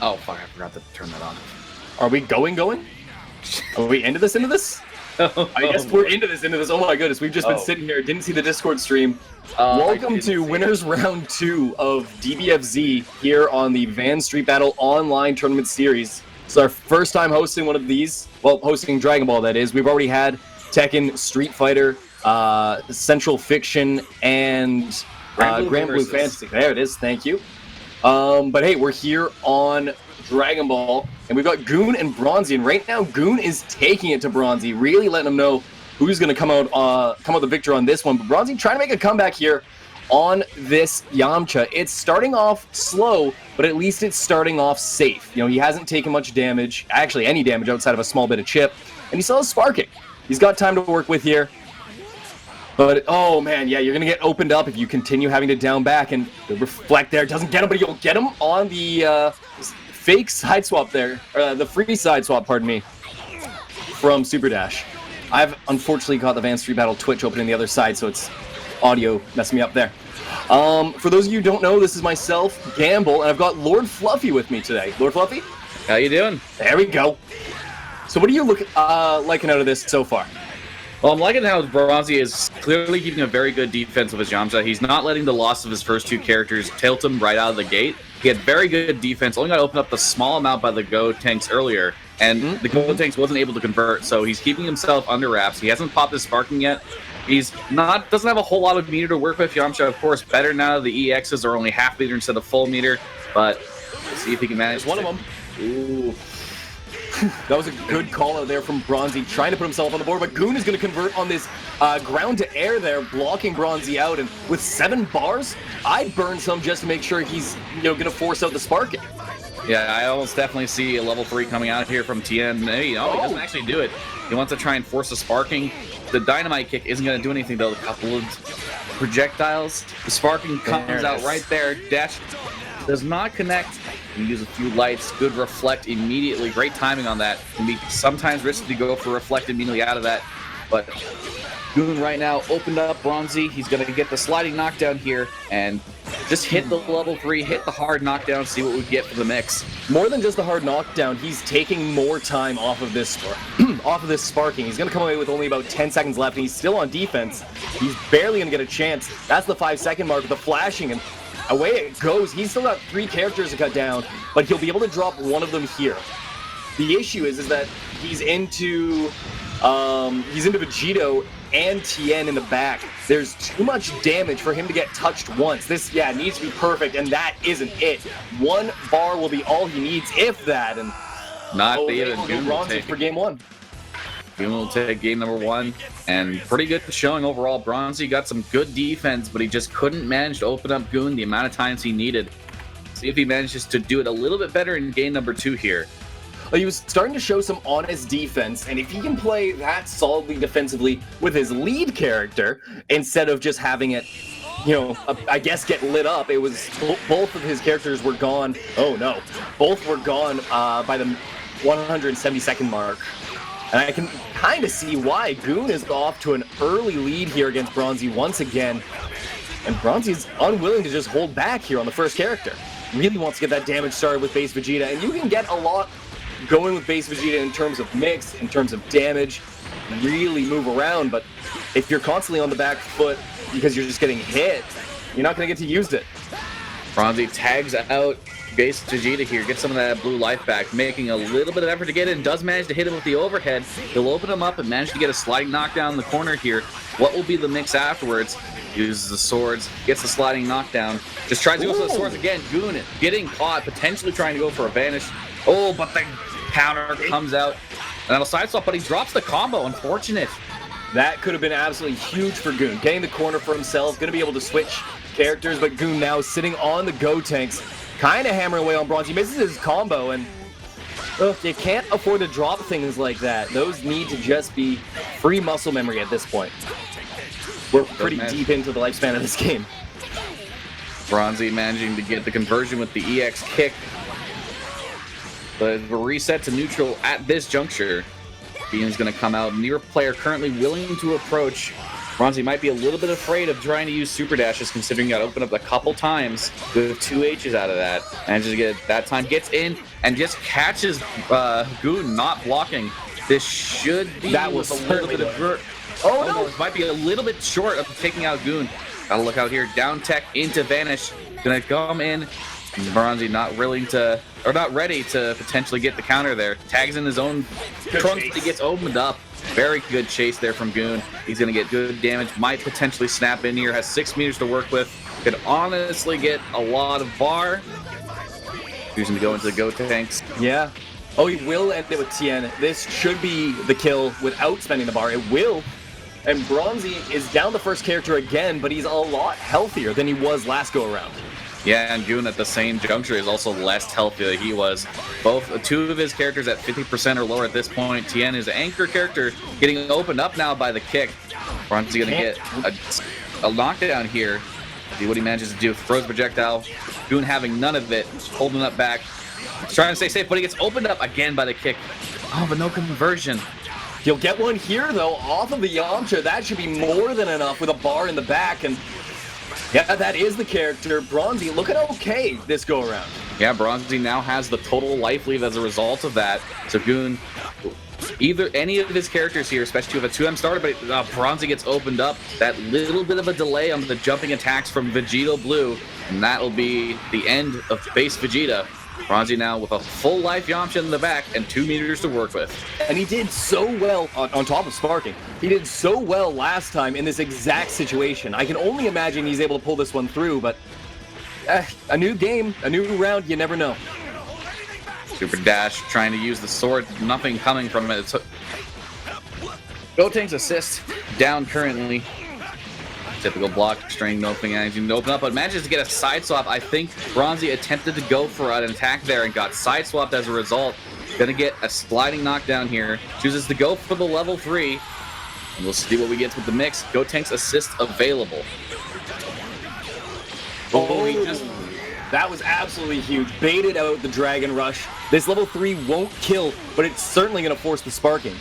Oh, fuck, I forgot to turn that on. Are we going? Are we into this? I guess we're into this. Oh my goodness, we've just been sitting here, didn't see the Discord stream. Welcome to Winners Round 2 of DBFZ here on the Van Street Battle Online Tournament Series. It's our first time hosting one of these. Well, hosting Dragon Ball, that is. We've already had Tekken, Street Fighter, Central Fiction, and Grand Blue Fantasy. There it is, thank you. But hey, we're here on Dragon Ball, and we've got Goon and Bronzie, and right now Goon is taking it to Bronzie, really letting him know who's going to come out the victor on this one. But Bronzie trying to make a comeback here on this Yamcha. It's starting off slow, but at least it's starting off safe. You know, he hasn't taken much damage, actually any damage outside of a small bit of chip, and he still has sparking. He's got time to work with here. But, oh man, yeah, you're going to get opened up if you continue having to down back, and the reflect there doesn't get him, but you'll get him on the fake side swap there, or the free side swap, pardon me, from Super Dash. I've unfortunately got the Van Street Battle Twitch open on the other side, so it's audio messing me up there. For those of you who don't know, this is myself, Gamble, and I've got Lord Fluffy with me today. Lord Fluffy? How you doing? There we go. So what are you liking out of this so far? Well, I'm liking how Bronzie is clearly keeping a very good defense of his Yamcha. He's not letting the loss of his first two characters tilt him right out of the gate. He had very good defense, only got opened up a small amount by the Go tanks earlier, and the Go tanks wasn't able to convert, so he's keeping himself under wraps. He hasn't popped his sparking yet. Doesn't have a whole lot of meter to work with. Yamcha, of course, better now. The EXs are only half meter instead of full meter, but let's see if he can manage. There's one of them. Ooh. That was a good call out there from Bronzie, trying to put himself on the board, but Goon is going to convert on this ground to air there, blocking Bronzie out, and with 7 bars, I'd burn some just to make sure he's going to force out the sparking. Yeah, I almost definitely see a level 3 coming out here from Tien. He doesn't actually do it. He wants to try and force the sparking. The dynamite kick isn't going to do anything, though. A couple of projectiles. The sparking comes out right there. Dash does not connect. You use a few lights, good reflect immediately. Great timing on that. Can be sometimes risky to go for reflect immediately out of that. But Goon right now opened up Bronzie. He's going to get the sliding knockdown here and just hit the level 3, hit the hard knockdown, see what we get for the mix. More than just the hard knockdown, he's taking more time off of this sparking. He's going to come away with only about 10 seconds left, and he's still on defense. He's barely going to get a chance. That's the 5-second mark with the flashing, and away it goes. He's still got 3 characters to cut down, but he'll be able to drop one of them here. The issue is that he's into Vegito and Tien in the back. There's too much damage for him to get touched once. This, needs to be perfect, and that isn't it. 1 bar will be all he needs, if that. And not even Goon will take for game 1. Goon will take game number 1, and pretty good showing overall. Bronzie got some good defense, but he just couldn't manage to open up Goon the amount of times he needed. See if he manages to do it a little bit better in game number 2 here. Well, he was starting to show some honest defense, and if he can play that solidly defensively with his lead character, instead of just having it, I guess get lit up, it was both of his characters were gone. Oh no, both were gone by the 172nd mark. And I can kind of see why Goon is off to an early lead here against Bronzie once again. And Bronzie's unwilling to just hold back here on the first character. Really wants to get that damage started with base Vegeta, and you can get a lot going with base Vegeta in terms of mix, in terms of damage, really move around, but if you're constantly on the back foot because you're just getting hit, you're not going to get to use it. Bronzie tags out base Vegeta here, gets some of that blue life back, making a little bit of effort to get in, does manage to hit him with the overhead. He'll open him up and manage to get a sliding knockdown in the corner here. What will be the mix afterwards? Uses the swords, gets the sliding knockdown, just tries to go for the swords again. Goon getting caught, potentially trying to go for a vanish. Oh, but the counter comes out. And that'll side swap, but he drops the combo. Unfortunate. That could have been absolutely huge for Goon. Getting the corner for himself, going to be able to switch characters, but Goon now sitting on the Go tanks, kind of hammering away on Bronze. He misses his combo, and you can't afford to drop things like that. Those need to just be free muscle memory at this point. We're pretty deep into the lifespan of this game. Bronzie managing to get the conversion with the EX kick. But we're reset to neutral at this juncture. Bean's going to come out. Near player currently willing to approach Bronzie might be a little bit afraid of trying to use super dashes, considering he got opened up a couple times with 2 H's out of that. And just get that time, gets in and just catches Goon not blocking. This should be that was a little bit of oh no, this might be a little bit short of taking out Goon. Gotta look out here. Down tech into Vanish. Gonna come in. Bronzie not willing to, or not ready to potentially get the counter there. Tags in his own trunks, he gets opened up. Very good chase there from Goon. He's going to get good damage. Might potentially snap in here. Has 6 meters to work with. Could honestly get a lot of bar. Choosing to go into the go tanks. Yeah. Oh, he will end it with Tien. This should be the kill without spending the bar. It will. And Bronzie is down the first character again, but he's a lot healthier than he was last go around. Yeah, and Goon at the same juncture is also less healthy than he was. Both 2 of his characters at 50% or lower at this point. Tien, his anchor character, getting opened up now by the kick. Bronzie gonna get a knockdown here. See what he manages to do. Throws projectile. Goon having none of it. Holding up back. He's trying to stay safe, but he gets opened up again by the kick. Oh, but no conversion. He'll get one here, though, off of the Yamcha. That should be more than enough with a bar in the back. And yeah, that is the character. Bronzie looking okay this go around. Yeah, Bronzie now has the total life lead as a result of that. So Goon, either any of his characters here, especially with a 2M starter, but Bronzie gets opened up. That little bit of a delay on the jumping attacks from Vegeta Blue, and that'll be the end of base Vegeta. Bronzie now with a full life Yamcha in the back and 2 meters to work with. And he did so well, on top of sparking, he did so well last time in this exact situation. I can only imagine he's able to pull this one through, but a new game, a new round, you never know. Super dash, trying to use the sword, nothing coming from it. Gotenks assist, down currently. Typical block, string, opening, and open up, but manages to get a side swap. I think Bronzie attempted to go for an attack there and got side swapped as a result. Gonna get a sliding knockdown here. Chooses to go for the level 3. And we'll see what we get with the mix. Gotenks assist available. That was absolutely huge. Baited out the Dragon Rush. This level 3 won't kill, but it's certainly gonna force the sparking,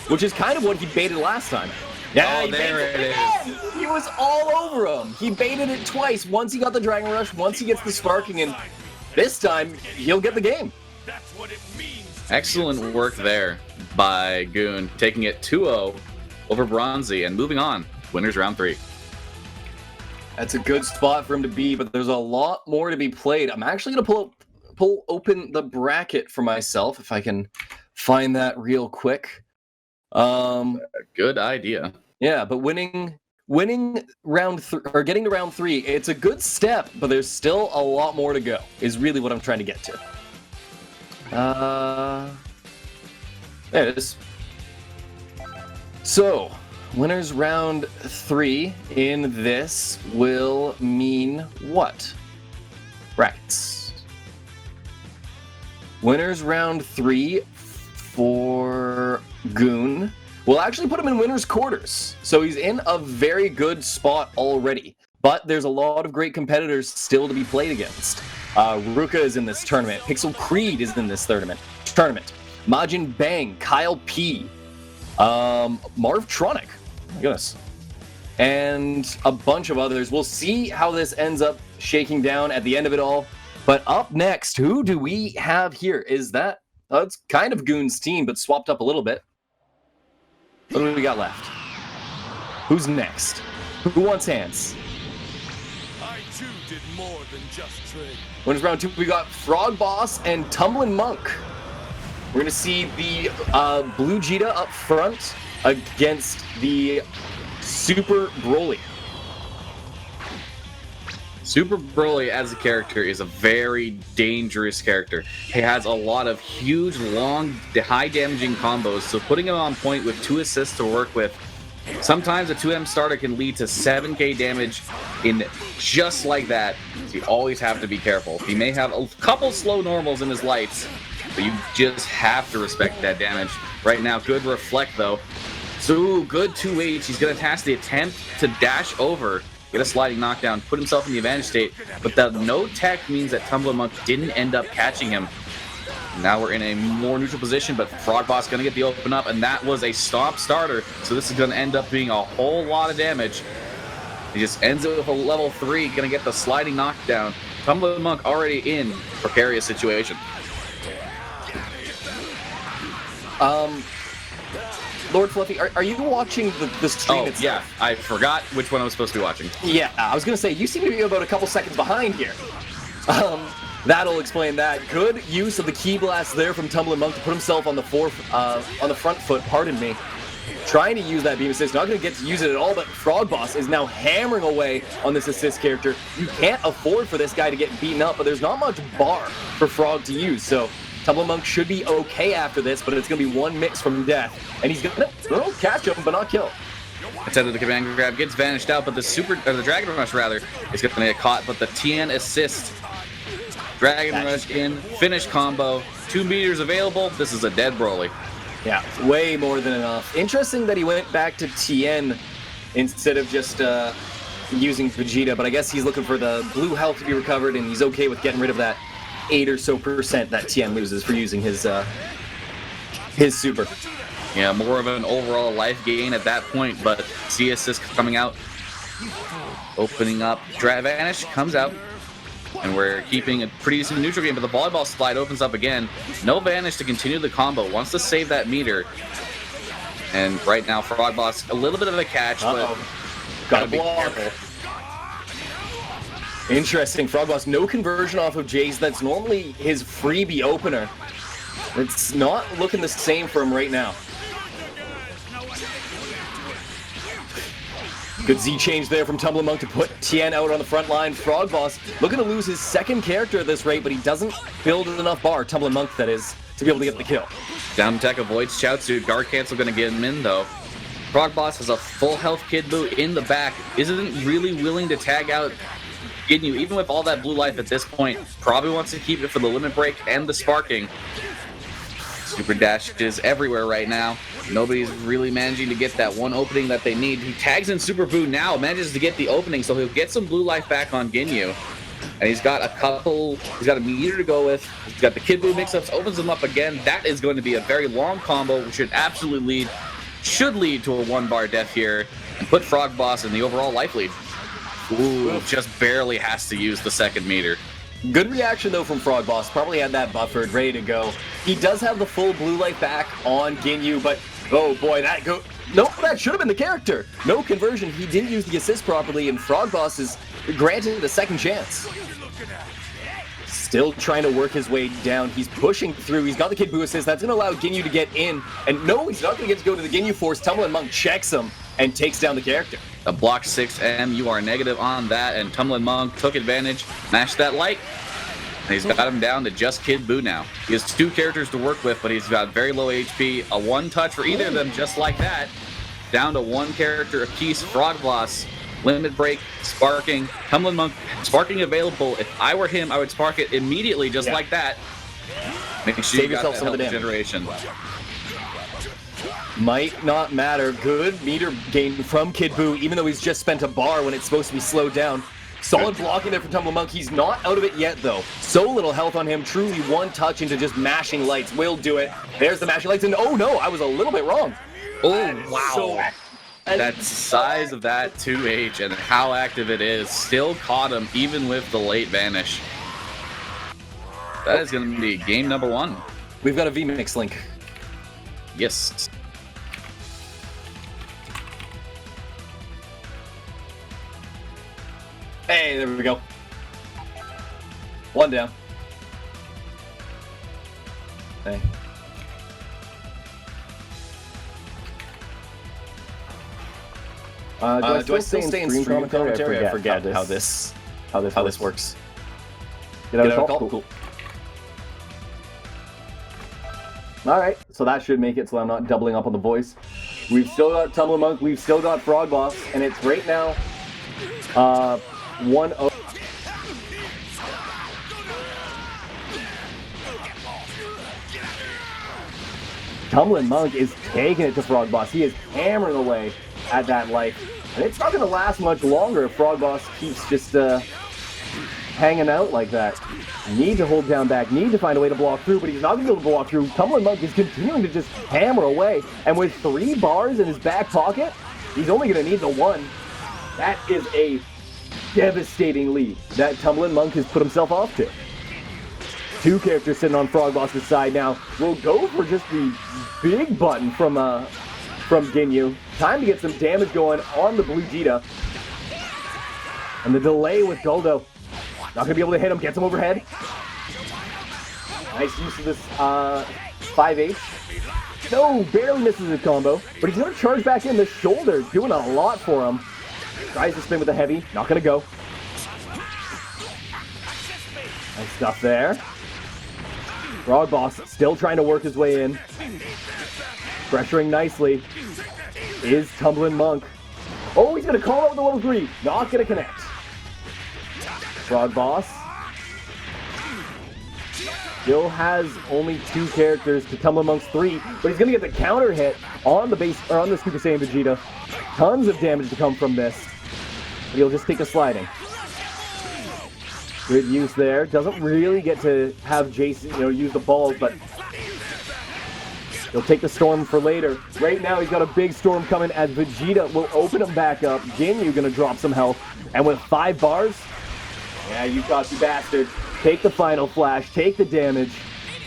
which is kind of what he baited last time. Yeah, there it is. He was all over him. He baited it twice. Once he got the Dragon Rush, once he gets the sparking, and this time he'll get the game. Excellent work there by Goon, taking it 2-0 over Bronzie and moving on. Winners round 3. That's a good spot for him to be, but there's a lot more to be played. I'm actually gonna pull open the bracket for myself if I can find that real quick. Good idea. Yeah, but winning round or getting to round 3, it's a good step, but there's still a lot more to go. Is really what I'm trying to get to. There it is. So, winners round 3 in this will mean what? Brackets. Winners round 3 for Goon. We'll actually put him in winner's quarters. So he's in a very good spot already. But there's a lot of great competitors still to be played against. Ruka is in this tournament. PxlCreed is in this tournament. MajinBeng, Kyle P, marvtronic, my goodness, and a bunch of others. We'll see how this ends up shaking down at the end of it all. But up next, who do we have here? Is that... it's kind of Goon's team, but swapped up a little bit. What do we got left? Who's next? Who wants hands? I too did more than just trade. Winners round 2, we got FrogBoss and TumblinMonk. We're gonna see the Blue Jita up front against the Super Broly. Super Broly as a character is a very dangerous character. He has a lot of huge, long, high damaging combos, so putting him on point with 2 assists to work with, sometimes a 2M starter can lead to 7k damage in just like that, so you always have to be careful. He may have a couple slow normals in his lights, but you just have to respect that damage. Right now, good reflect though. So good 2H, he's going to task the attempt to dash over, get a sliding knockdown, put himself in the advantage state, but the no tech means that TumblinMonk didn't end up catching him. Now we're in a more neutral position, but FrogBoss gonna get the open up, and that was a stomp starter, so this is gonna end up being a whole lot of damage. He just ends it with a level 3, gonna get the sliding knockdown. TumblinMonk already in precarious situation. Lord Fluffy, are you watching the stream itself? Yeah, I forgot which one I was supposed to be watching. Yeah, I was going to say, you seem to be about a couple seconds behind here. That'll explain that. Good use of the Ki Blast there from TumblinMonk to put himself on the front foot, pardon me. Trying to use that beam assist, not going to get to use it at all, but FrogBoss is now hammering away on this assist character. You can't afford for this guy to get beaten up, but there's not much bar for Frog to use, so TumblinMonk should be okay after this, but it's going to be one mix from death, and he's going to catch him, but not kill. Instead of the command grab, gets vanished out, but the Dragon Rush, rather, is going to get caught, but the Tien assist. Dragon Rush in, finish combo, 2 meters available. This is a dead Broly. Yeah, way more than enough. Interesting that he went back to Tien instead of just using Vegeta, but I guess he's looking for the blue health to be recovered, and he's okay with getting rid of that 8% or so that Tien loses for using his super. Yeah, more of an overall life gain at that point, but C assist coming out, opening up. Vanish comes out, and we're keeping a pretty decent neutral game, but the volleyball slide opens up again. No Vanish to continue the combo, wants to save that meter. And right now, FrogBoss, a little bit of a catch, but gotta be careful. Interesting, FrogBoss, no conversion off of Jace. That's normally his freebie opener. It's not looking the same for him right now. Good Z change there from TumblinMonk to put Tien out on the front line. FrogBoss looking to lose his second character at this rate, but he doesn't build enough bar, TumblinMonk that is, to be able to get the kill. Down tech avoids Chaozu. Guard cancel gonna get him in though. FrogBoss has a full health Kid Buu in the back. Isn't really willing to tag out Ginyu, even with all that blue life at this point. Probably wants to keep it for the limit break and the sparking. Super Dash is everywhere right now. Nobody's really managing to get that one opening that they need. He tags in Super Buu now, manages to get the opening, so he'll get some blue life back on Ginyu. And he's got a meter to go with. He's got the Kid Buu mix-ups, opens him up again. That is going to be a very long combo, which should lead to a 1-bar death here, and put FrogBoss in the overall life lead. Ooh, just barely has to use the second meter. Good reaction, though, from FrogBoss. Probably had that buffered, ready to go. He does have the full blue life back on Ginyu, but oh boy, that should have been the character. No conversion. He didn't use the assist properly, and FrogBoss is granted a second chance. Still trying to work his way down. He's pushing through. He's got the Kid Buu assist. That's going to allow Ginyu to get in. And no, he's not going to get to go to the Ginyu force. TumblinMonk checks him and takes down the character. A block 6M, you are negative on that, and TumblinMonk took advantage, mashed that light, and he's got him down to just Kid Buu now. He has 2 characters to work with, but he's got very low HP. A 1-touch for either of them, just like that. Down to 1 character apiece. FrogBoss, limit break, sparking. TumblinMonk, sparking available. If I were him, I would spark it immediately, just like that. Making sure Save you got yourself some of the damage. Generation. Might not matter. Good meter gain from Kid Buu, even though he's just spent a bar when it's supposed to be slowed down. Solid blocking there from TumblinMonk. He's not out of it yet, though. So little health on him. Truly 1 touch into just mashing lights will do it. There's the mashing lights, and oh no, I was a little bit wrong. Oh, wow. That size of that 2H and how active it is still caught him, even with the late vanish. That is going to be game number 1. We've got a VMix link. Yes. Hey, there we go. 1 down. Hey. Do I still stay in stream commentary? I forget how this works. Get out of call? Cool. Alright, so that should make it so I'm not doubling up on the voice. We've still got TumblinMonk, we've still got FrogBoss, and it's right now 1-0. TumblinMonk is taking it to FrogBoss. He is hammering away at that life. And it's not going to last much longer if FrogBoss keeps just hanging out like that. Need to hold down back, need to find a way to block through, but he's not going to be able to block through. TumblinMonk is continuing to just hammer away, and with 3 bars in his back pocket, he's only going to need the 1. That is a devastating lead that TumblinMonk has put himself off to. 2 characters sitting on FrogBoss's side now. We'll go for just the big button from Ginyu. Time to get some damage going on the blue Vegeta. And the delay with Guldo. Not going to be able to hit him. Gets him overhead. Nice use of this 5H. No, barely misses the combo. But he's going to charge back in. The shoulder doing a lot for him. Tries to spin with the heavy. Not going to go. Nice stuff there. FrogBoss still trying to work his way in. Pressuring nicely is TumblinMonk. Oh, he's going to call out with the level 3. Not going to connect. FrogBoss still has only 2 characters to TumblinMonk's 3, but he's going to get the counter hit on the base or on the Super Saiyan Vegeta. Tons of damage to come from this. But he'll just take a sliding. Good use there. Doesn't really get to have Jason, use the balls, but he'll take the storm for later. Right now, he's got a big storm coming as Vegeta will open him back up. Ginyu gonna drop some health, and with 5 bars, yeah, you got you bastard. Take the final flash, take the damage,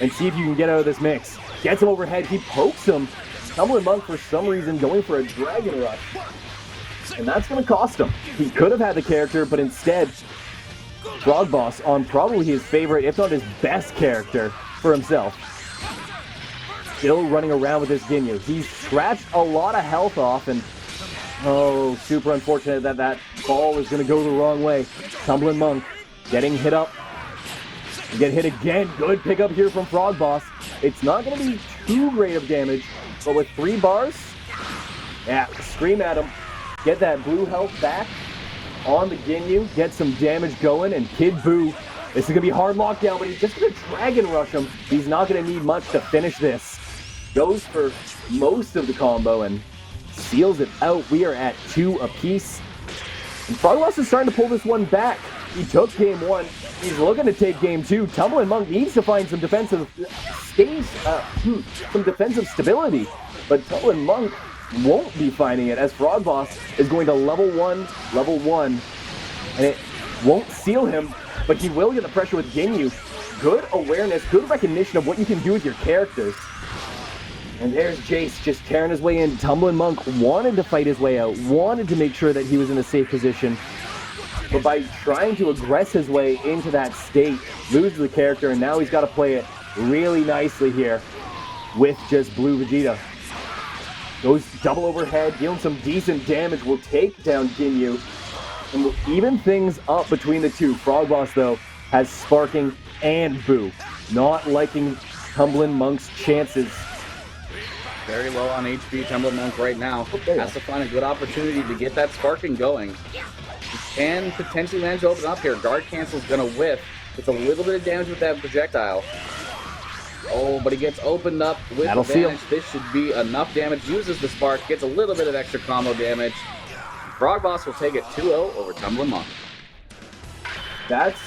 and see if you can get out of this mix. Gets him overhead, he pokes him. TumblinMonk, for some reason, going for a Dragon Rush. And that's gonna cost him. He could have had the character, but instead, FrogBoss on probably his favorite, if not his best character for himself. Still running around with this Ginyu. He's scratched a lot of health off, and oh, super unfortunate that that ball is going to go the wrong way. TumblinMonk getting hit up. Get hit again. Good pickup here from FrogBoss. It's not going to be too great of damage, but with 3 bars, yeah, scream at him. Get that blue health back on the Ginyu. Get some damage going, and Kid Buu, this is going to be hard lockdown, but he's just going to Dragon Rush him. He's not going to need much to finish this. Goes for most of the combo and seals it out. We are at 2 apiece. And FrogBoss is starting to pull this one back. He took game 1. He's looking to take game 2. TumblinMonk needs to find some defensive stability. But TumblinMonk won't be finding it as FrogBoss is going to level 1. And it won't seal him, but he will get the pressure with Ginyu. Good awareness, good recognition of what you can do with your characters. And there's Jace just tearing his way in. TumblinMonk wanted to fight his way out, wanted to make sure that he was in a safe position. But by trying to aggress his way into that state, loses the character, and now he's got to play it really nicely here with just blue Vegeta. Goes double overhead, dealing some decent damage, will take down Ginyu. And will even things up between the two. FrogBoss, though, has Sparking and Buu. Not liking TumblinMonk's chances. Very low on HP, TumblinMonk right now. Has to find a good opportunity to get that Sparking going. He can potentially manage to open up here. Guard Cancel's going to whiff. It's a little bit of damage with that projectile. Oh, but he gets opened up with advantage. This should be enough damage. Uses the Spark, gets a little bit of extra combo damage. FrogBoss will take it 2-0 over TumblinMonk. That's,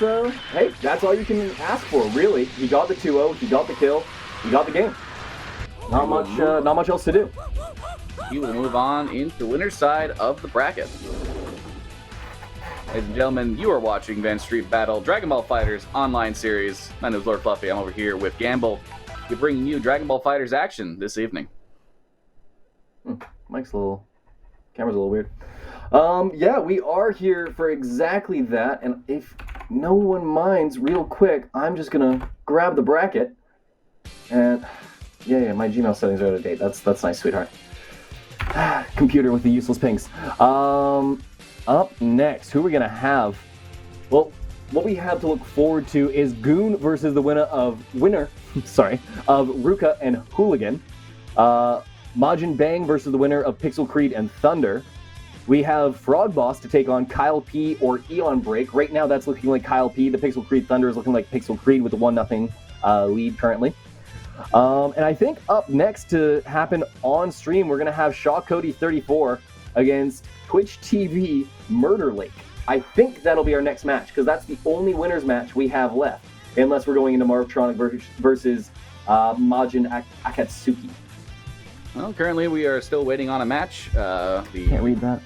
hey, that's all you can ask for, really. He got the 2-0, he got the kill, he got the game. Not much else to do. He will move on into the winner's side of the bracket. Ladies and gentlemen, you are watching Van Street Battle Dragon Ball FighterZ online series. My name is Lord Fluffy. I'm over here with Gamble. We're bringing you Dragon Ball FighterZ action this evening. Camera's a little weird. Yeah, we are here for exactly that. And if no one minds, real quick, I'm just gonna grab the bracket. And yeah, my Gmail settings are out of date. That's nice, sweetheart. Computer with the useless pings. Up next, who are we gonna have? Well, what we have to look forward to is Goon versus the winner of Ruka and Hooligan. MajinBeng versus the winner of PxlCreed and Thunder. We have FrogBoss to take on Kyle P or Eon Break. Right now, that's looking like Kyle P. The PxlCreed Thunder is looking like PxlCreed with a 1-0 lead currently. And I think up next to happen on stream, we're going to have Shaw Cody 34 against Twitch TV Murder Lake. I think that'll be our next match, because that's the only winner's match we have left, unless we're going into marvtronic versus Majin Akatsuki. Well, currently we are still waiting on a match. Can't read that.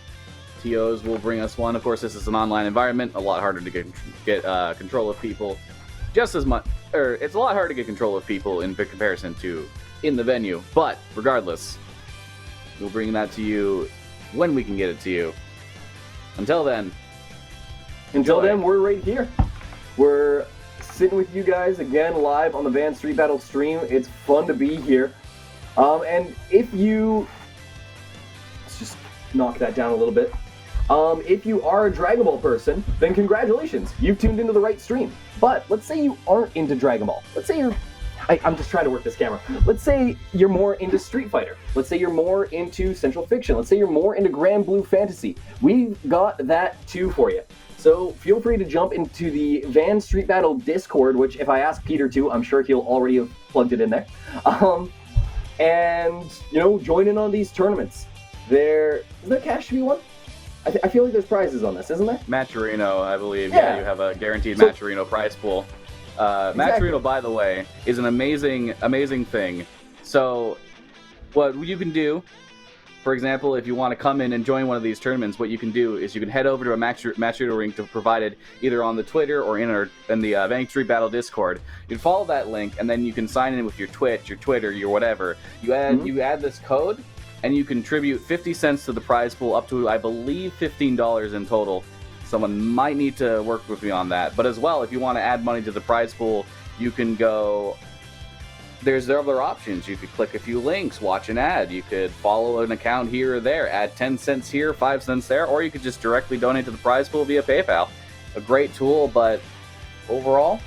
TOs will bring us one. Of course, this is an online environment, a lot harder to get control of people. Just as much, or it's a lot harder to get control of people in comparison to in the venue. But regardless, we'll bring that to you when we can get it to you. Until then, we're right here. We're sitting with you guys again live on the Van Street Battle stream. It's fun to be here. And if you, let's just knock that down a little bit. If you are a Dragon Ball person, then congratulations, you've tuned into the right stream. But let's say you aren't into Dragon Ball. Let's say you're, I'm just trying to work this camera. Let's say you're more into Street Fighter. Let's say you're more into Central Fiction. Let's say you're more into Grand Blue Fantasy. We've got that too for you. So feel free to jump into the Van Street Battle Discord, which if I ask Peter to, I'm sure he'll already have plugged it in there. And, you know, join in on these tournaments. Is there cash to be won? I feel like there's prizes on this, isn't there? Matcherino, I believe. Yeah. You have a guaranteed Matcherino prize pool. Matcherino, by the way, is an amazing thing. So, what you can do, for example, if you want to come in and join one of these tournaments, what you can do is you can head over to a Matcherino link provided either on the Twitter or in the Van Street Battle Discord. You can follow that link, and then you can sign in with your Twitch, your Twitter, your whatever. You add this code, and you contribute 50 cents to the prize pool, up to, I believe, $15 in total. Someone might need to work with me on that. But as well, if you want to add money to the prize pool, you can go... There's other options. You could click a few links, watch an ad. You could follow an account here or there, add 10 cents here, 5 cents there, or you could just directly donate to the prize pool via PayPal. A great tool, but overall,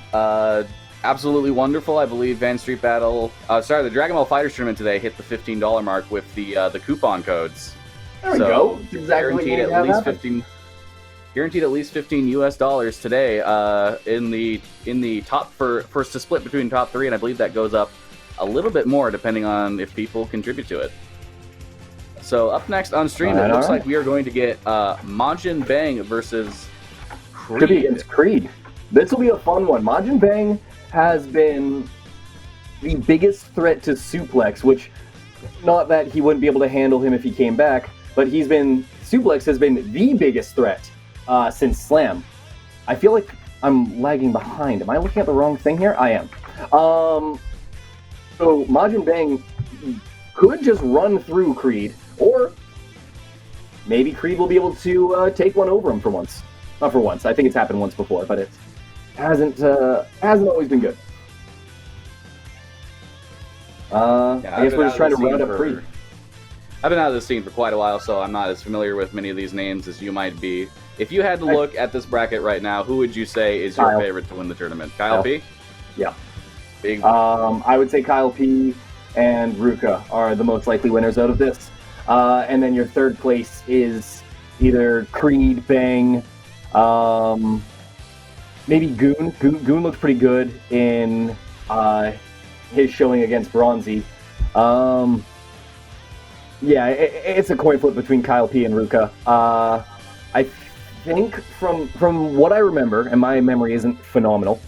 absolutely wonderful. I believe Van Street Battle, the Dragon Ball FighterZ tournament today hit the $15 mark with the coupon codes. There we go. That's exactly what you need to have happen. Guaranteed at least $15 US today in the top for to split between top three, and I believe that goes up a little bit more depending on if people contribute to it. So up next on stream, it looks like we are going to get MajinBeng versus Creed. Could be against Creed. This will be a fun one. MajinBeng has been the biggest threat to Suplex, which, not that he wouldn't be able to handle him if he came back, but Suplex has been the biggest threat since Slam. I feel like I'm lagging behind. Am I looking at the wrong thing here? I am. So MajinBeng could just run through Creed, or maybe Creed will be able to take one over him for once. Not for once. I think it's happened once before, but it hasn't always been good. I guess we're just trying to round up Creed. I've been out of this scene for quite a while, so I'm not as familiar with many of these names as you might be. If you had to look at this bracket right now, who would you say is your favorite to win the tournament? Kyle P? Yeah. Big. I would say Kyle P and Ruka are the most likely winners out of this. And then your third place is either Creed, Bang, maybe Goon. Goon looked pretty good in his showing against Bronzie. Yeah, it's a coin flip between Kyle P and Ruka. I think from what I remember, and my memory isn't phenomenal,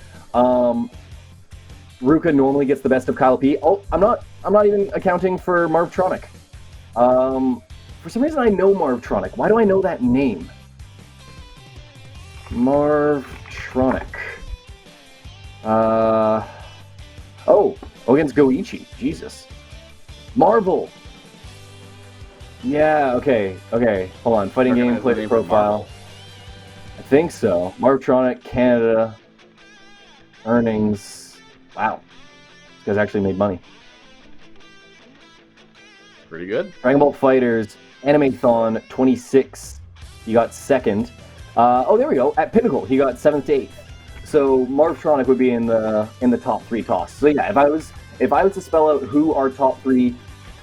Ruka normally gets the best of Kyle P. Oh, I'm not even accounting for marvtronic. For some reason I know marvtronic. Why do I know that name? Marvtronic. Against Goichi. Jesus. Marvel. Yeah, okay. Hold on. Fighting game, player profile. I think so. Marvtronic, Canada. Earnings. Wow. This guy's actually made money. Pretty good. Dragon Ball FighterZ, Animathon 26. He got second. There we go. At Pinnacle, he got 7th to 8th. So marvtronic would be in the top 3 toss. So yeah, if I was to spell out who our top 3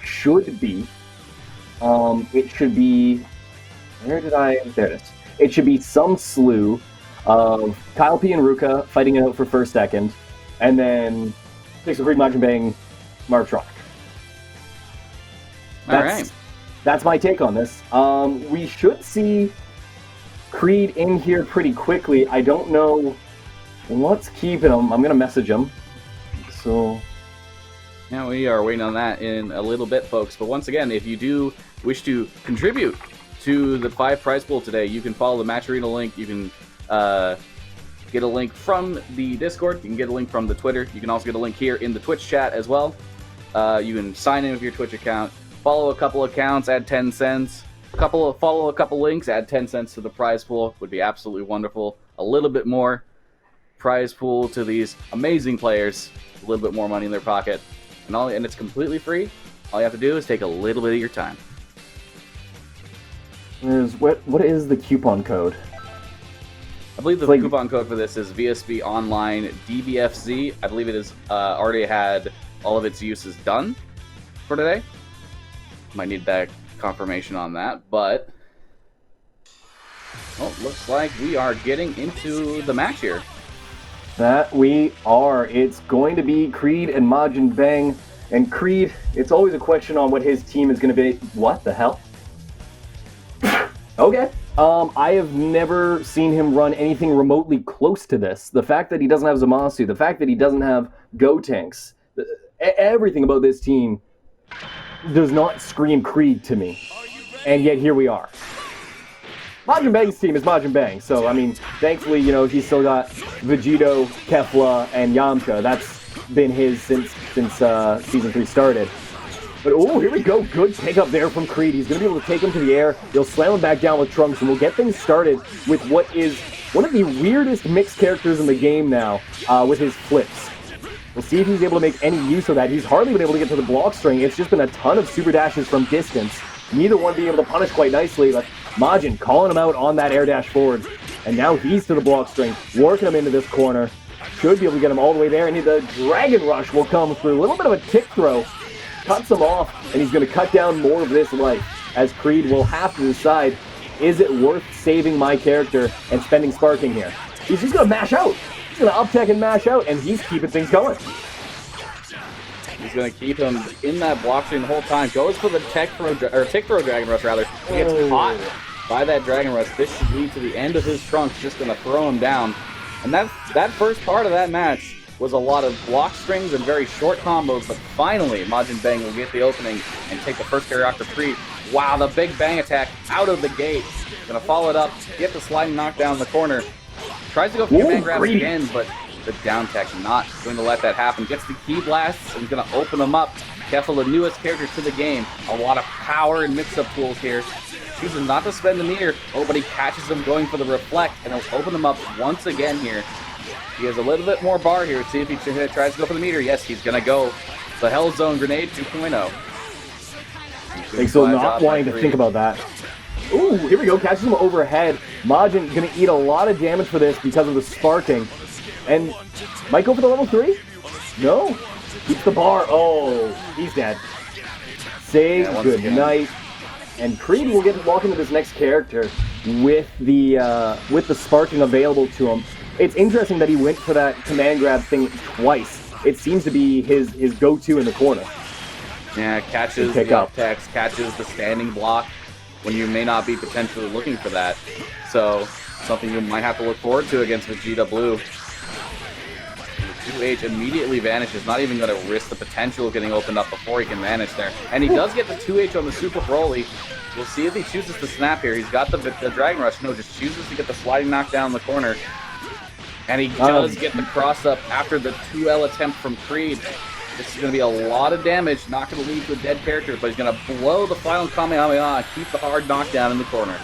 should be, it should be, there it is. It should be some slew of Kyle P and Ruka fighting it out for first, second, and then PxlCreed, MajinBeng, marvtronic. That's my take on this. We should see Creed in here pretty quickly. I don't know what's keeping him. I'm going to message him. So... Now we are waiting on that in a little bit, folks. But once again, if you do wish to contribute to the 5 prize pool today, you can follow the Match Arena link. You can get a link from the Discord. You can get a link from the Twitter. You can also get a link here in the Twitch chat as well. You can sign in with your Twitch account, follow a couple accounts, add 10 cents. Follow a couple links, add 10 cents to the prize pool. Would be absolutely wonderful. A little bit more prize pool to these amazing players. A little bit more money in their pocket. And it's completely free. All you have to do is take a little bit of your time. What is the coupon code? I believe the coupon code for this is VSB Online DBFZ. I believe it is already had all of its uses done for today. Might need that confirmation on that, but looks like we are getting into the match here. That we are. It's going to be Creed and MajinBeng. And Creed, it's always a question on what his team is going to be. What the hell? Okay. I have never seen him run anything remotely close to this. The fact that he doesn't have Zamasu, the fact that he doesn't have Go Tanks, everything about this team does not scream Creed to me. And yet here we are. MajinBeng's team is MajinBeng, so, I mean, thankfully, you know, he's still got Vegito, Kefla, and Yamcha. That's been his since Season 3 started. But, oh, here we go. Good pickup there from Creed. He's going to be able to take him to the air. He'll slam him back down with Trunks, and we'll get things started with what is one of the weirdest mixed characters in the game now, with his flips. We'll see if he's able to make any use of that. He's hardly been able to get to the block string. It's just been a ton of super dashes from distance. Neither one being able to punish quite nicely, but Majin calling him out on that air dash forward. And now he's to the block string, working him into this corner. Should be able to get him all the way there, and the Dragon Rush will come through. A little bit of a kick throw. Cuts him off, and he's going to cut down more of this life, as Creed will have to decide, is it worth saving my character and spending sparking here? He's just going to mash out. He's going to up-tech and mash out, and he's keeping things going. He's going to keep him in that block string the whole time. Goes for the tick throw Dragon Rush, rather. He gets caught by that Dragon Rush. This should lead to the end of his trunks. Just going to throw him down. And that first part of that match was a lot of block strings and very short combos, but finally MajinBeng will get the opening and take the first carry after Creed. Wow, the big bang attack out of the gate. Going to follow it up, get the sliding knockdown in the corner. Tries to go for the man grabs again, but the down tech not going to let that happen. Gets the key blasts and going to open them up. Kefla, the newest character to the game. A lot of power and mix-up tools here. Chooses not to spend the meter. Oh, but he catches him going for the reflect, and he'll open them up once again here. He has a little bit more bar here. See if he tries to go for the meter. Yes, he's going to go. The Hell Zone Grenade 2.0. Thanks for not wanting to think about that. Ooh, here we go. Catches him overhead. Majin going to eat a lot of damage for this because of the sparking. And might go for the level 3? No. Keeps the bar. Oh, he's dead. Say good night. And Creed will get to walk into this next character with the sparking available to him. It's interesting that he went for that command grab thing twice. It seems to be his go-to in the corner. Yeah, catches the up-techs, catches the standing block when you may not be potentially looking for that. So, something you might have to look forward to against Vegeta Blue. The 2H immediately vanishes, not even going to risk the potential of getting opened up before he can vanish there. And he does get the 2H on the Super Broly. We'll see if he chooses to snap here. He's got the Dragon Rush. No, just chooses to get the sliding knockdown in the corner. And he does get the cross-up after the 2L attempt from Creed. This is going to be a lot of damage, not going to lead to a dead character, but he's going to blow the final Kamehameha and keep the hard knockdown in the corner.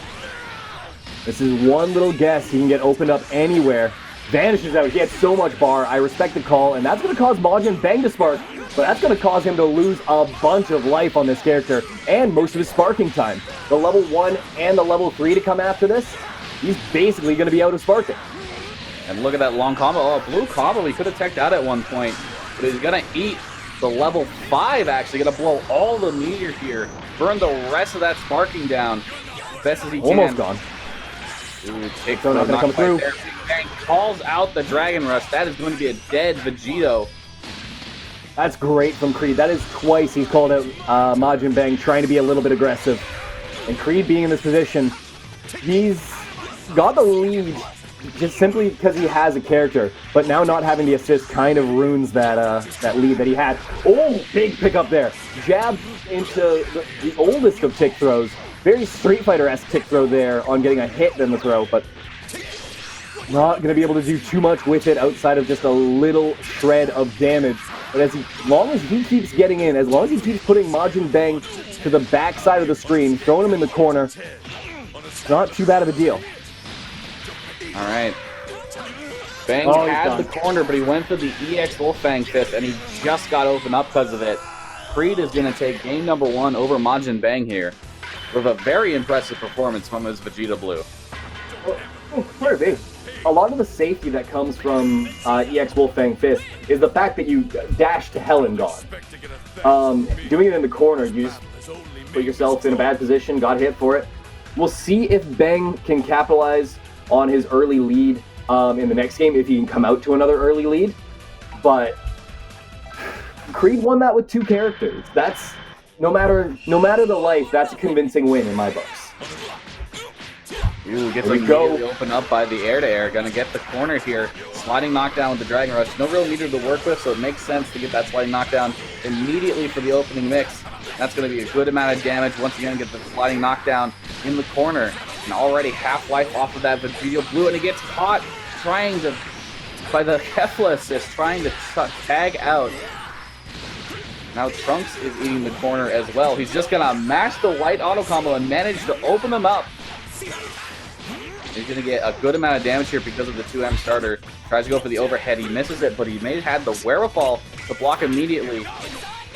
This is one little guess. He can get opened up anywhere. Vanishes out. He had so much bar. I respect the call, and that's going to cause MajinBeng to spark, but that's going to cause him to lose a bunch of life on this character and most of his sparking time. The level 1 and the level 3 to come after this, he's basically going to be out of sparking. And look at that long combo. Oh, blue combo. He could have teched out at one point, but he's going to eat the level 5, actually. Going to blow all the meteor here. Burn the rest of that sparking down as best as he can. Almost gone. Ooh, take so not going to come through. There. Bang calls out the Dragon Rush. That is going to be a dead Vegito. That's great from Creed. That is twice he's called out MajinBeng trying to be a little bit aggressive. And Creed being in this position, he's got the lead just simply because he has a character, but now not having the assist kind of ruins that that lead that he had. Oh, big pickup there. Jab into the oldest of tick throws. Very Street Fighter-esque tick throw there on getting a hit in the throw, but not going to be able to do too much with it outside of just a little shred of damage. But as long as he keeps getting in, as long as he keeps putting MajinBeng to the back side of the screen, throwing him in the corner, it's not too bad of a deal. All right. Bang had the corner, but he went for the EX Wolfang Fist, and he just got opened up because of it. Creed is going to take game number 1 over MajinBeng here with a very impressive performance from his Vegeta Blue. Part of a lot of the safety that comes from EX Wolfang Fist is the fact that you dash to hell and gone. Doing it in the corner, you just put yourself in a bad position, got hit for it. We'll see if Beng can capitalize on his early lead in the next game, if he can come out to another early lead. But Creed won that with 2 characters. That's no matter the life, that's a convincing win in my books. Ooh, gets immediately opened up by the air-to-air. Gonna get the corner here. Sliding knockdown with the Dragon Rush. No real meter to work with, so it makes sense to get that sliding knockdown immediately for the opening mix. That's gonna be a good amount of damage. Once again, get the sliding knockdown in the corner. And already half-life off of that Vegeta Blue, and he gets caught trying to, by the Kefla assist, trying to tag out. Now Trunks is eating the corner as well. He's just gonna mash the white auto combo and manage to open them up. He's going to get a good amount of damage here because of the 2M starter. Tries to go for the overhead. He misses it, but he had the wherewithal to block immediately.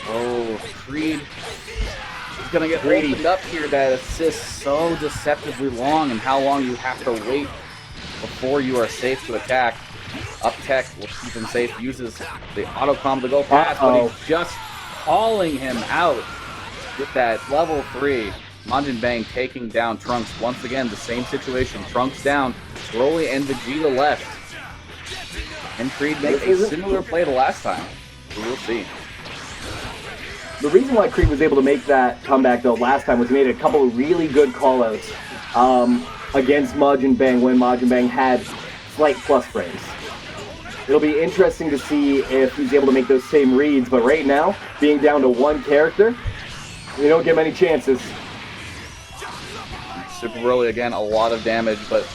Oh, Creed is going to get opened up here. That assist so deceptively long, and how long you have to wait before you are safe to attack. Up tech will keep him safe. Uses the auto combo to go past, but he's just calling him out with that level 3. MajinBeng taking down Trunks. Once again, the same situation. Trunks down, Broly and Vegeta left. And Creed makes a similar play to last time. We will see. The reason why Creed was able to make that comeback, though, last time was he made a couple of really good callouts against MajinBeng when MajinBeng had slight plus frames. It'll be interesting to see if he's able to make those same reads, but right now, being down to 1 character, we don't get many chances. Super Broly, again, a lot of damage, but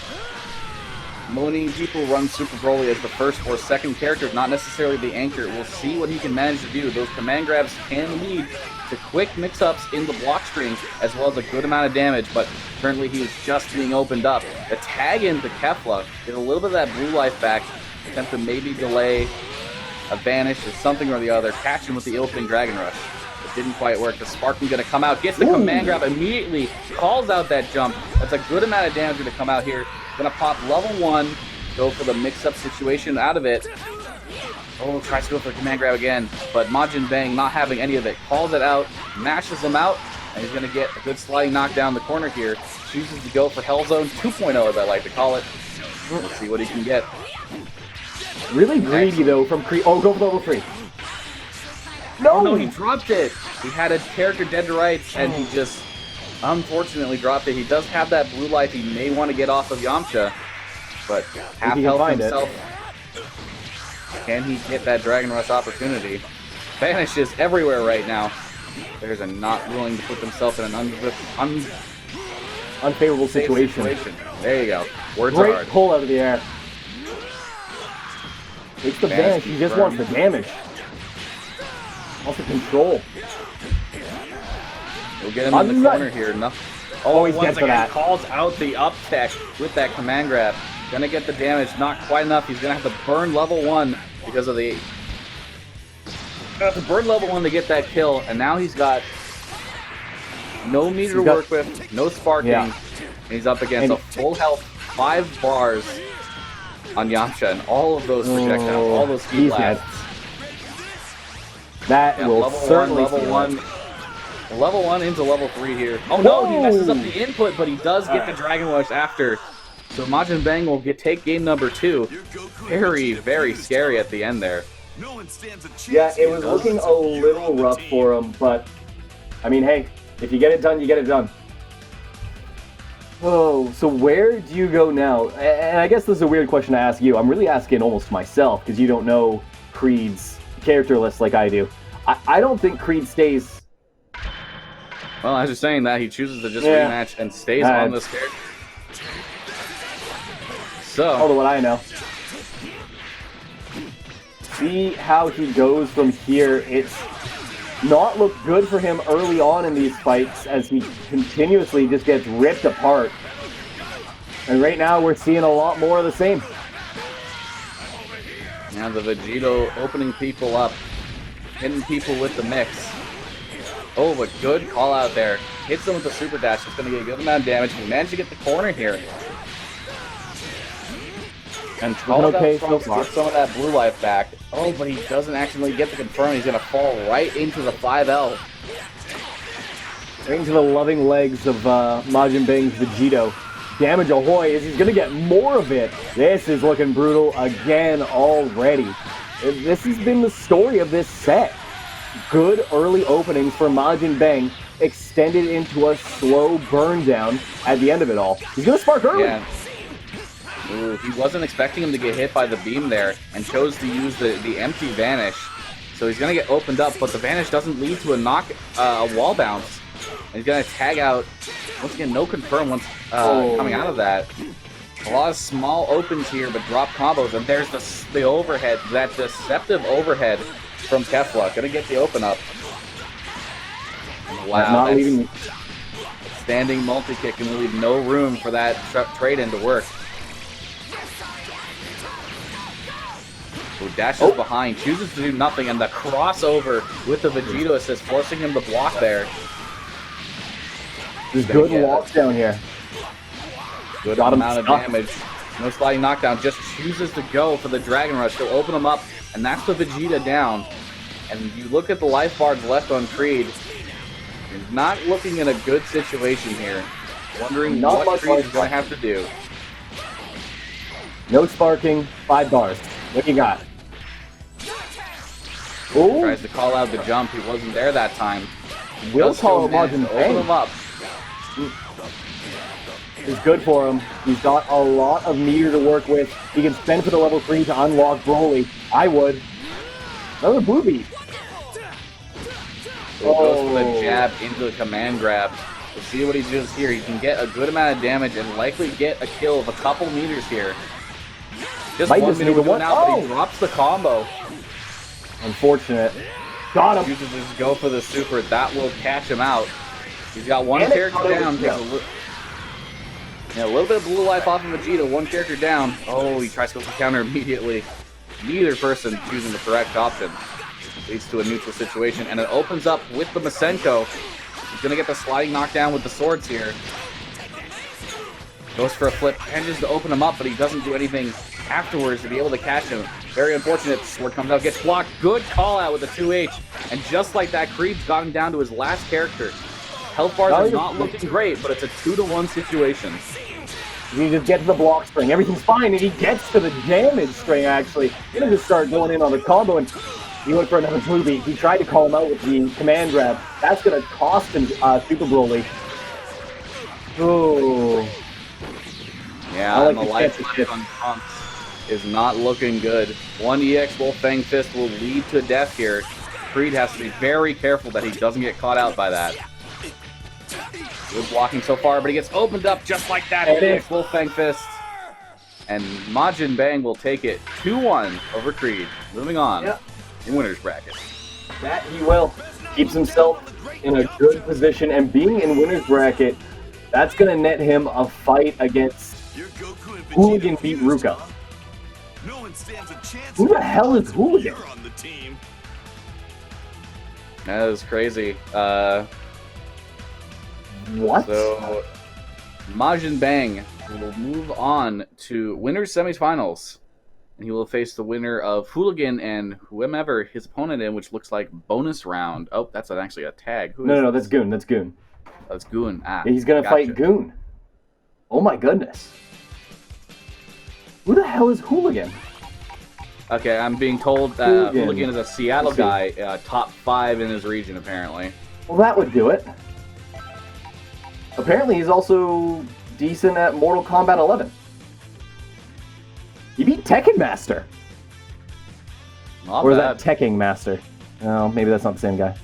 many people run Super Broly as the first or second character, not necessarily the anchor. We'll see what he can manage to do. Those command grabs can lead to quick mix-ups in the block string, as well as a good amount of damage, but currently he is just being opened up. The tag into Kefla, get a little bit of that blue life back, attempt to maybe delay a vanish or something or the other, catch him with the opening Dragon Rush. Didn't quite work. The Sparking gonna come out, gets the command grab immediately, calls out that jump. That's a good amount of damage to come out here. Gonna pop level 1, go for the mix-up situation out of it. Oh, tries to go for the command grab again, but MajinBeng not having any of it. Calls it out, mashes him out, and he's gonna get a good sliding knockdown the corner here. Chooses to go for Hell Zone 2.0, as I like to call it. Let's see what he can get. Really greedy, though, from Creed. Oh, go for level 3. No! Oh, no, he dropped it. He had a character dead to rights, and he just unfortunately dropped it. He does have that blue life. He may want to get off of Yamcha, but half health himself. Can he get that Dragon Rush opportunity? Vanish is everywhere right now. Players are not willing to put themselves in an unfavorable situation. There you go. Words are hard. Great pull out of the air. It's the Vanish. He just wants the damage. Also control. We'll get him in the corner here. Oh, he's dead for that. Calls out the up tech with that command grab. Gonna get the damage, not quite enough. He's gonna have to burn level 1 because of the... Gonna have to burn level 1 to get that kill, and now he's got no meter to work with, no sparking, and he's up against a full health 5 bars on Yamcha, and all of those projectiles, all those heat blasts. That will certainly level 1 into level 3 here. Oh no, he messes up the input, but he does get the Dragon Rush after. So MajinBeng will take game number 2. Very, very scary at the end there. Yeah, it was looking a little rough for him, but I mean, hey, if you get it done, you get it done. Oh, so where do you go now? And I guess this is a weird question to ask you. I'm really asking almost myself, because you don't know Creed's character list like I do. I don't think Creed stays. Well, I was just saying that he chooses to just rematch and stays on this character. So, All of what I know. See how he goes from here. It's not looked good for him early on in these fights as he continuously just gets ripped apart. And right now we're seeing a lot more of the same. now the Vegito opening people up, hitting people with the mix. Oh, but good call out there. Hits them with the super dash. It's going to get a good amount of damage. He managed to get the corner here. And called out Trunks, get some of that blue life back. Oh, but he doesn't actually get the confirm. He's going to fall right into the 5L. Right into the loving legs of MajinBeng's Vegito. Damage ahoy is he's going to get more of it. This is looking brutal again already. This has been the story of this set. Good early openings for MajinBeng, extended into a slow burn down at the end of it all. He's going to spark early. Yeah. Ooh, he wasn't expecting him to get hit by the beam there and chose to use the empty vanish. So he's going to get opened up, but the vanish doesn't lead to a wall bounce. And he's going to tag out. Once again, no confirm once coming out of that. A lot of small opens here, but drop combos. And there's the overhead, that deceptive overhead from Kefla. Going to get the open up. Wow, not leaving. Standing multi-kick and leave no room for that trade-in to work. Who dashes behind, chooses to do nothing, and the crossover with the Vegito assist, forcing him to block there. There's good walks down here. Good amount of damage. No sliding knockdown, just chooses to go for the Dragon Rush. He'll open him up, and that's the Vegeta down. And you look at the life bars left on Creed, he's not looking in a good situation here. Wondering what Creed is going to have to do. No sparking, 5 bars. What you got? Ooh. Tries to call out the jump. He wasn't there that time. Will call out MajinBeng. Open him up. It's good for him. He's got a lot of meter to work with. He can spend for the level 3 to unlock Broly. I would. Another blue beat. So goes for the jab into the command grab. We'll see what he does here. He can get a good amount of damage and likely get a kill of a couple meters here. Just Might 1 just minute need going out, but he drops the combo. Unfortunate. Got him. Chooses to just go for the super. That will catch him out. He's got one character down. Takes a little bit of blue life off of Vegeta. One character down. Oh, he tries to go for counter immediately. Neither person choosing the correct option. Leads to a neutral situation, and it opens up with the Masenko. He's going to get the sliding knockdown with the swords here. Goes for a flip, manages to open him up, but he doesn't do anything afterwards to be able to catch him. Very unfortunate. Sword comes out, gets blocked. Good call out with the 2H. And just like that, Creed's got him down to his last character. Health bars are not looking great, but it's a 2-to-1 situation. You just get to the block string. Everything's fine, and he gets to the damage string, actually. He's going to just start going in on the combo, and he went for another blue beat. He tried to call him out with the command grab. That's going to cost him Super Broly. Oh. Yeah, and the life left on Trunks is not looking good. One EX Wolf Fang Fist will lead to death here. Creed has to be very careful that he doesn't get caught out by that. Good blocking so far, but he gets opened up just like that. EX Wolf Fang Fist. And MajinBeng will take it 2-1 over Creed. Moving on in winner's bracket. That he will. Keeps himself in a good position, and being in winner's bracket, that's going to net him a fight against Hooligan beat Ruka. No one stands a chance. Who the hell is Hooligan? On the team. That is crazy. What? So, MajinBeng will move on to winner's semifinals. And he will face the winner of Hooligan and whomever his opponent in, which looks like bonus round. Oh, that's actually a tag. No, that's Goon. That's Goon. That's Goon. Ah, he's going to fight Goon. Oh my goodness. Who the hell is Hooligan? Okay, I'm being told that Hooligan is a Seattle guy, top 5 in his region, apparently. Well, that would do it. Apparently, he's also decent at Mortal Kombat 11. You beat Tekken Master. Not Or is bad. that Tekking Master? No, maybe that's not the same guy.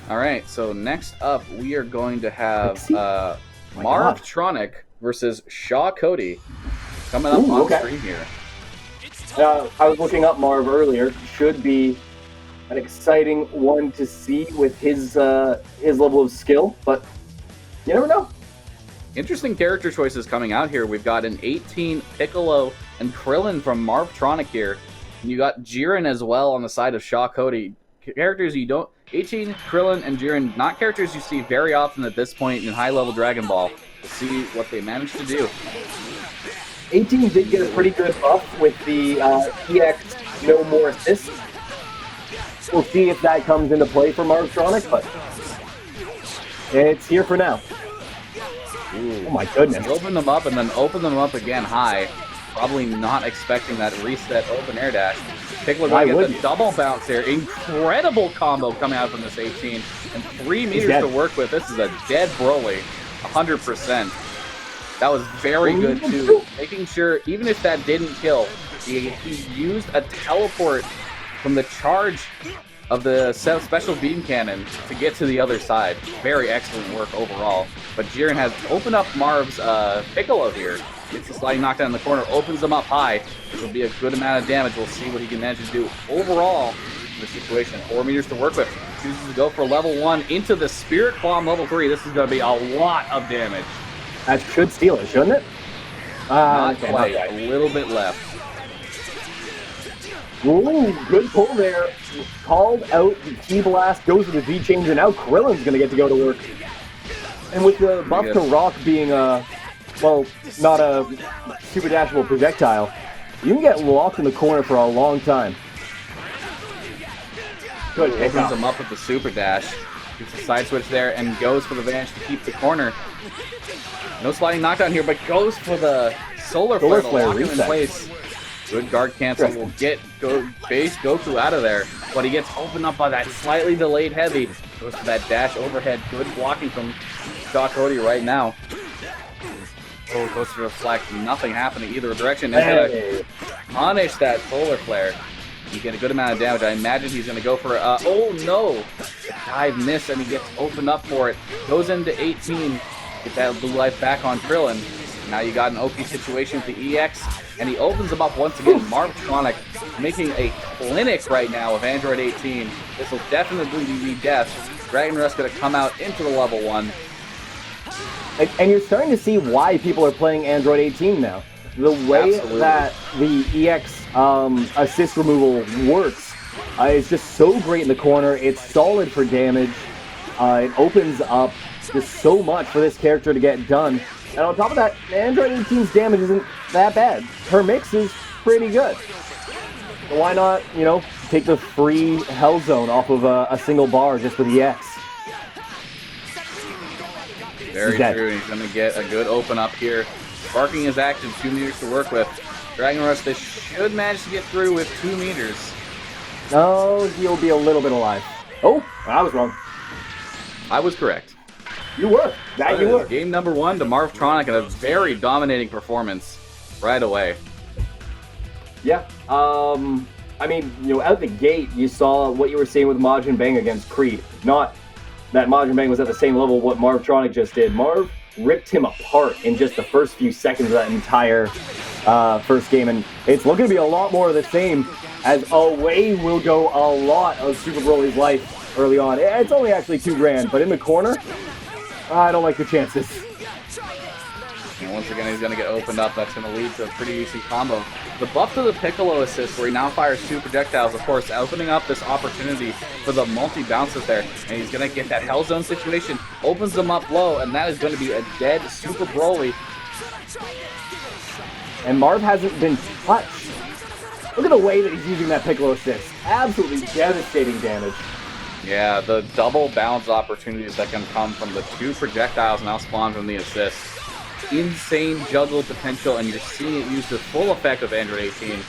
All right, so next up we are going to have Pixie? My marvtronic versus Shaw Cody coming up on stream here. I was looking up Marv earlier. Should be an exciting one to see with his level of skill, but you never know. Interesting character choices coming out here. We've got an 18 Piccolo and Krillin from marvtronic here. And you got Jiren as well on the side of Shaw Cody. Characters you don't... 18, Krillin, and Jiren, not characters you see very often at this point in high-level Dragon Ball. We'll see what they managed to do. 18 did get a pretty good buff with the EX No More Assist. We'll see if that comes into play for marvtronic, but it's here for now. Ooh. Oh my goodness. Open them up and then open them up again high. Probably not expecting that reset open air dash. Piccolo going to get the double bounce here. Incredible combo coming out from this 18. And 3 meters to work with. This is a dead Broly. 100%. That was very good too. Making sure, even if that didn't kill, he used a teleport from the charge of the special beam cannon to get to the other side. Very excellent work overall. But Jiren has opened up Marv's Piccolo here. Gets the sliding knockdown in the corner, opens them up high. This will be a good amount of damage. We'll see what he can manage to do overall in this situation. 4 meters to work with. Chooses to go for level 1 into the Spirit Bomb level 3. This is going to be a lot of damage. That should steal it, shouldn't it? Not quite. A little bit left. Ooh, good pull there. Called out the T-Blast, goes for the V-Change, and now Krillin's going to get to go to work. And with the buff to Rock being well, not a super dashable projectile, you can get locked in the corner for a long time. Good pick Opens him up with the super dash. Gets the side switch there and goes for the Vanish to keep the corner. No sliding knockdown here, but goes for the Solar Flare to lock him in place. Good guard cancel will get base Goku out of there, but he gets opened up by that slightly delayed heavy. Goes for that dash overhead. Good blocking from Shaw Cody right now. Oh, goes to reflect. Nothing happening either direction. He's gonna punish that Solar Flare. You get a good amount of damage. I imagine he's gonna go for oh no! Dive miss and he gets opened up for it. Goes into 18. Get that blue life back on Krillin. Now you got an OP situation with the EX, and he opens them up once again. marvtronic making a clinic right now of Android 18. This will definitely be death. Dragon Rust gonna come out into the level 1. And you're starting to see why people are playing Android 18 now. The way that the EX assist removal works is just so great in the corner. It's solid for damage. It opens up just so much for this character to get done. And on top of that, Android 18's damage isn't that bad. Her mix is pretty good. So why not, you know, take the free Hell Zone off of a single bar just with the EX? Very true. He's going to get a good open up here. Sparking is active, 2 meters to work with. Dragon Rush, they should manage to get through with 2 meters. No, he'll be a little bit alive. Oh, I was wrong. I was correct. You were. That you were. Game number 1 to marvtronic and a very dominating performance right away. Yeah. I mean, you know, out the gate, you saw what you were seeing with MajinBeng against Creed. Not that MajinBeng was at the same level what marvtronic just did. Marv ripped him apart in just the first few seconds of that entire first game, and it's looking to be a lot more of the same, as away will go a lot of Super Broly's life early on. It's only actually $2,000, but in the corner, I don't like the chances. And once again, he's going to get opened up. That's going to lead to a pretty decent combo. The buff to the Piccolo assist, where he now fires 2 projectiles, of course, opening up this opportunity for the multi-bounces there. And he's going to get that Hell Zone situation, opens them up low, and that is going to be a dead Super Broly. And Marv hasn't been touched. Look at the way that he's using that Piccolo assist. Absolutely devastating damage. Yeah, the double bounce opportunities that can come from the 2 projectiles now spawn from the assist. Insane juggle potential, and you're seeing it use the full effect of Android 18.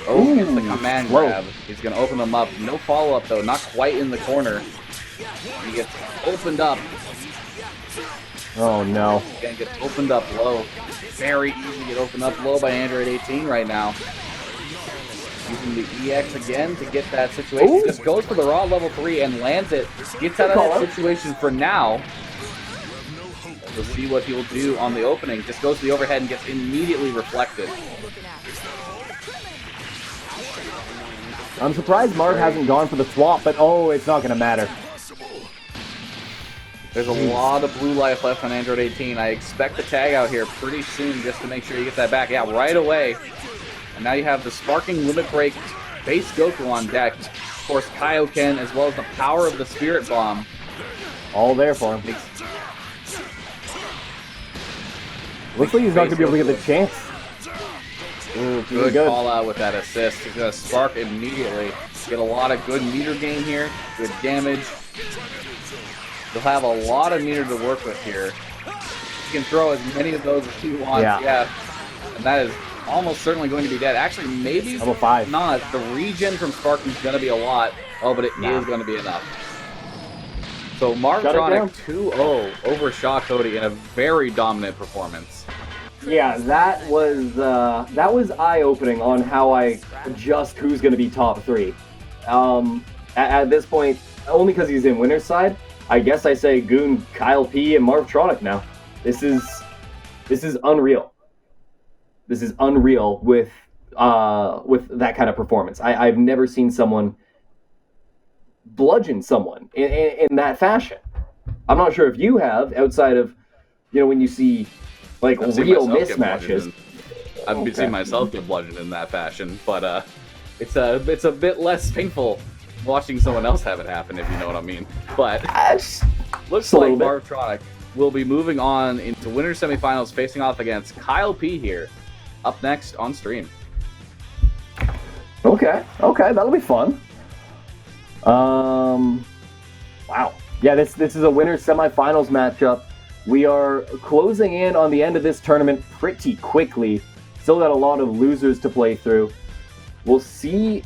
Oh, gets the command grab. He's going to open them up. No follow-up, though. Not quite in the corner. He gets opened up. Oh no. Again, gets opened up low. Very easy to get opened up low by Android 18 right now. Using the EX again to get that situation. Ooh. Just goes for the raw level 3 and lands it. Gets out of that situation for now. We'll see what he'll do on the opening. Just goes to the overhead and gets immediately reflected. I'm surprised Marv hasn't gone for the swap, but oh, it's not going to matter. There's a lot of blue life left on Android 18. I expect the tag out here pretty soon just to make sure you get that back. Yeah, right away. And now you have the Sparking Limit Break base Goku on deck. Of course, Kaioken, as well as the power of the Spirit Bomb. All there for him. Looks like he's not going to be able to get the chance. Ooh, good call out with that assist. He's going to spark immediately. Get a lot of good meter gain here. Good damage. He'll have a lot of meter to work with here. He can throw as many of those as he wants. Yeah. And that is almost certainly going to be dead. Actually, maybe level 5. Not. The regen from Sparking is going to be a lot. Oh, but it is going to be enough. So marvtronic 2-0 over Shaw Cody in a very dominant performance. Yeah, that was eye-opening on how I adjust who's going to be top 3. At this point, only because he's in winner's side, I guess I say Goon, Kyle P, and marvtronic now. This is unreal. This is unreal with that kind of performance. I've never seen someone bludgeon someone in that fashion. I'm not sure if you have, outside of, when you see like real mismatches. I've seen myself get bludgeoned in that fashion, but it's a bit less painful watching someone else have it happen, if you know what I mean. But looks like marvtronic will be moving on into winner semifinals, facing off against Kyle P here, up next on stream. Okay, that'll be fun. Wow. Yeah, this is a winner semifinals matchup. We are closing in on the end of this tournament pretty quickly. Still got a lot of losers to play through. We'll see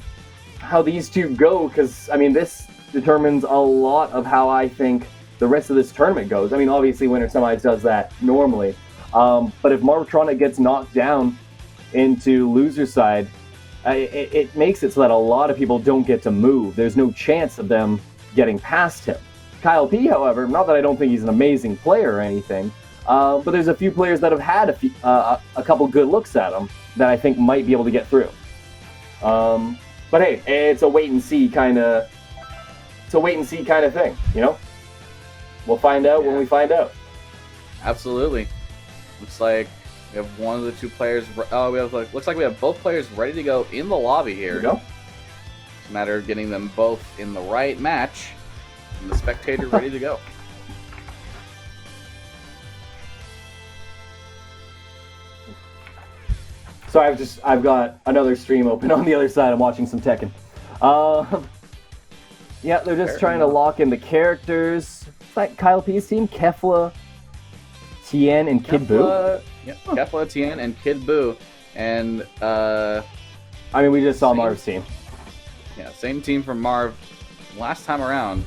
how these two go, because, this determines a lot of how I think the rest of this tournament goes. Obviously, winner semis does that normally. But if marvtronic gets knocked down into loser side, it makes it so that a lot of people don't get to move. There's no chance of them getting past him. Kyle P, however, not that I don't think he's an amazing player or anything, but there's a few players that have had a couple good looks at him that I think might be able to get through. But hey, it's a wait and see kind of thing, We'll find out when we find out. Absolutely. Looks like we have one of the two players. Looks like we have both players ready to go in the lobby here. Here we go. It's a matter of getting them both in the right match, and the spectator ready to go. So I've got another stream open on the other side. I'm watching some Tekken. Yeah, they're just trying to lock in the characters. It's like Kyle P's team, Kefla, Tien, and Kid Buu. Yep, Kefla, Tien, and Kid Buu. And we just saw Marv's team. Yeah, same team from Marv last time around.